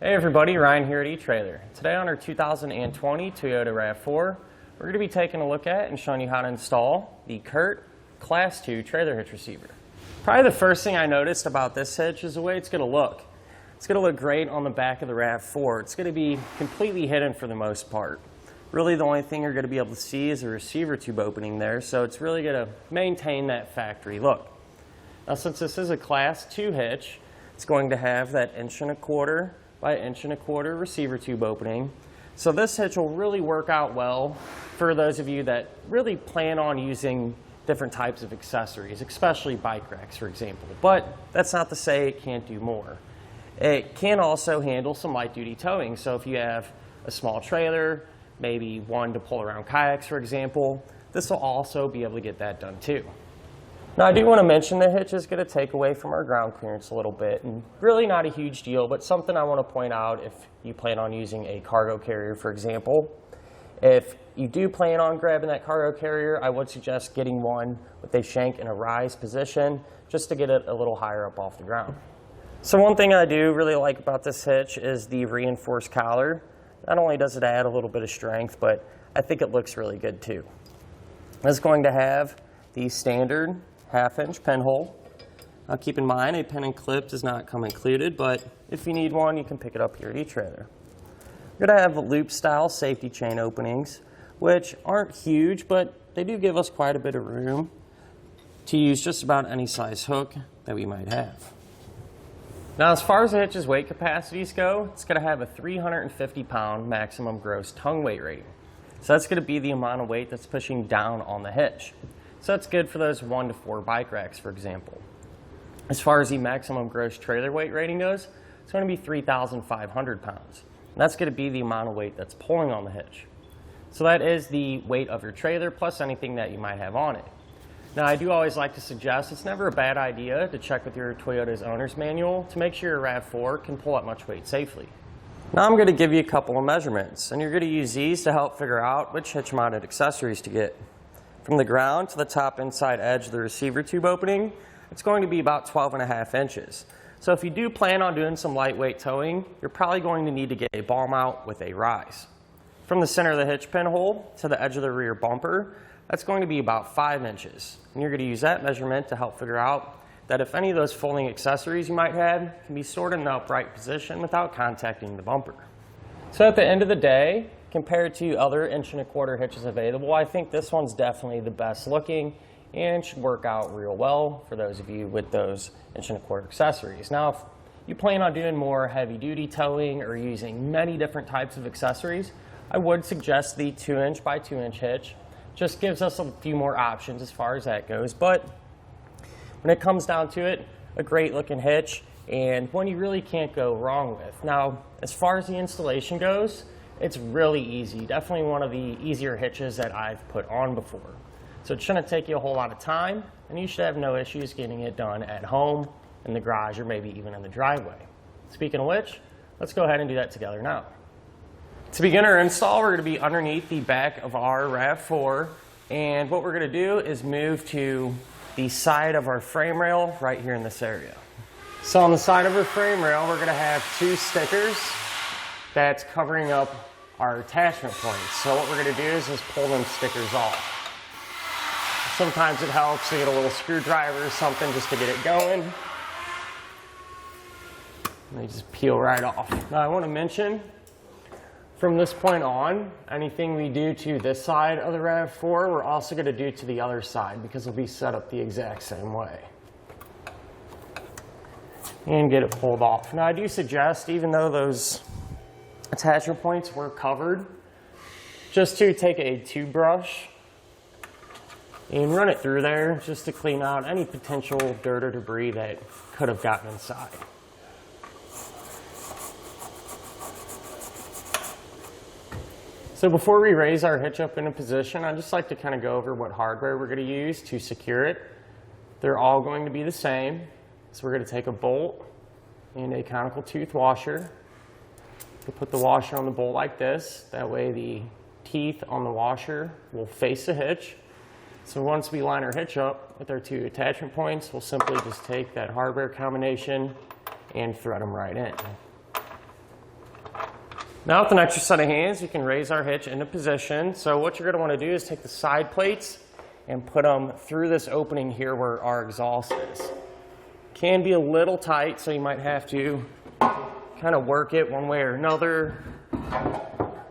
Hey everybody, Ryan here at eTrailer. Today on our 2020 Toyota RAV4, we're going to be taking a look at and showing you how to install the CURT Class 2 Trailer Hitch Receiver. Probably the first thing I noticed about this hitch is the way it's going to look. It's going to look great on the back of the RAV4. It's going to be completely hidden for the most part. Really the only thing you're going to be able to see is a receiver tube opening there, so it's really going to maintain that factory look. Now since this is a Class 2 hitch, it's going to have that 1¼ by 1¼ receiver tube opening. So this hitch will really work out well for those of you that really plan on using different types of accessories, especially bike racks, for example. But that's not to say it can't do more. It can also handle some light duty towing. So if you have a small trailer, maybe one to pull around kayaks, for example, this will also be able to get that done too. Now I do want to mention the hitch is going to take away from our ground clearance a little bit, and really not a huge deal, but something I want to point out if you plan on using a cargo carrier, for example. If you do plan on grabbing that cargo carrier, I would suggest getting one with a shank in a rise position just to get it a little higher up off the ground. So one thing I do really like about this hitch is the reinforced collar. Not only does it add a little bit of strength, but I think it looks really good too. It's going to have the standard 1/2-inch pinhole. Now keep in mind, a pin and clip does not come included, but if you need one, you can pick it up here at eTrailer. We're going to have loop style safety chain openings, which aren't huge, but they do give us quite a bit of room to use just about any size hook that we might have. Now as far as the hitch's weight capacities go, it's going to have a 350-pound maximum gross tongue weight rating. So that's going to be the amount of weight that's pushing down on the hitch. So that's good for those 1 to 4 bike racks, for example. As far as the maximum gross trailer weight rating goes, it's going to be 3,500 pounds. And that's going to be the amount of weight that's pulling on the hitch. So that is the weight of your trailer plus anything that you might have on it. Now I do always like to suggest it's never a bad idea to check with your Toyota's owner's manual to make sure your RAV4 can pull that much weight safely. Now I'm going to give you a couple of measurements, and you're going to use these to help figure out which hitch mounted accessories to get. From the ground to the top inside edge of the receiver tube opening, it's going to be about 12.5 inches. So if you do plan on doing some lightweight towing, you're probably going to need to get a ball mount with a rise. From the center of the hitch pinhole to the edge of the rear bumper, that's going to be about 5 inches. And you're going to use that measurement to help figure out that if any of those folding accessories you might have can be stored in an upright position without contacting the bumper. So at the end of the day, compared to other 1¼ hitches available, I think this one's definitely the best looking and should work out real well for those of you with those 1¼ accessories. Now, if you plan on doing more heavy duty towing or using many different types of accessories, I would suggest the 2-inch by 2-inch hitch. Just gives us a few more options as far as that goes, but when it comes down to it, a great looking hitch and one you really can't go wrong with. Now, as far as the installation goes, it's really easy. Definitely one of the easier hitches that I've put on before. So it shouldn't take you a whole lot of time, and you should have no issues getting it done at home, in the garage, or maybe even in the driveway. Speaking of which, let's go ahead and do that together now. To begin our install, we're going to be underneath the back of our RAV4, and what we're going to do is move to the side of our frame rail right here in this area. So on the side of our frame rail, we're going to have 2 stickers that's covering up our attachment points. So what we're going to do is just pull them stickers off. Sometimes it helps to get a little screwdriver or something just to get it going. And they just peel right off. Now I want to mention, from this point on, anything we do to this side of the RAV4, we're also going to do to the other side because it'll be set up the exact same way. And get it pulled off. Now I do suggest, even though those attachment points were covered, just to take a toothbrush and run it through there just to clean out any potential dirt or debris that could have gotten inside. So before we raise our hitch up into position, I'd just like to kind of go over what hardware we're going to use to secure it. They're all going to be the same. So we're going to take a bolt and a conical tooth washer. We'll put the washer on the bolt like this. That way the teeth on the washer will face the hitch. So once we line our hitch up with our 2 attachment points, we'll simply just take that hardware combination and thread them right in. Now with an extra set of hands, you can raise our hitch into position. So what you're going to want to do is take the side plates and put them through this opening here where our exhaust is. Can be a little tight, so you might have to kind of work it one way or another. Or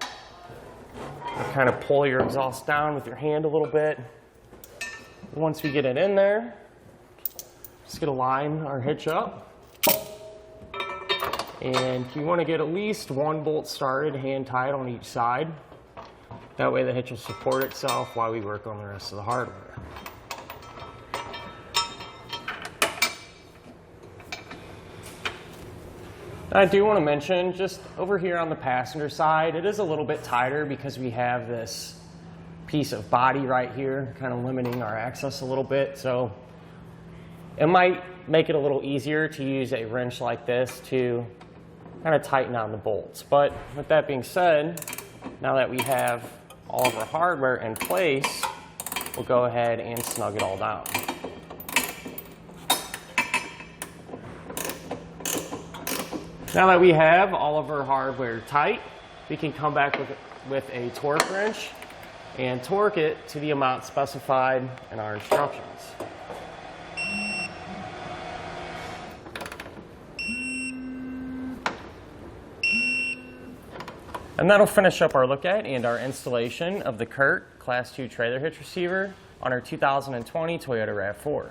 kind of pull your exhaust down with your hand a little bit. Once we get it in there, just going to line our hitch up. And you want to get at least one bolt started, hand tied on each side. That way the hitch will support itself while we work on the rest of the hardware. I do want to mention, just over here on the passenger side, it is a little bit tighter because we have this piece of body right here, kind of limiting our access a little bit. So it might make it a little easier to use a wrench like this to kind of tighten down the bolts. But with that being said, now that we have all of our hardware in place, we'll go ahead and snug it all down. Now that we have all of our hardware tight, we can come back with a torque wrench and torque it to the amount specified in our instructions. And that'll finish up our look at and our installation of the CURT Class 2 Trailer Hitch Receiver on our 2020 Toyota RAV4.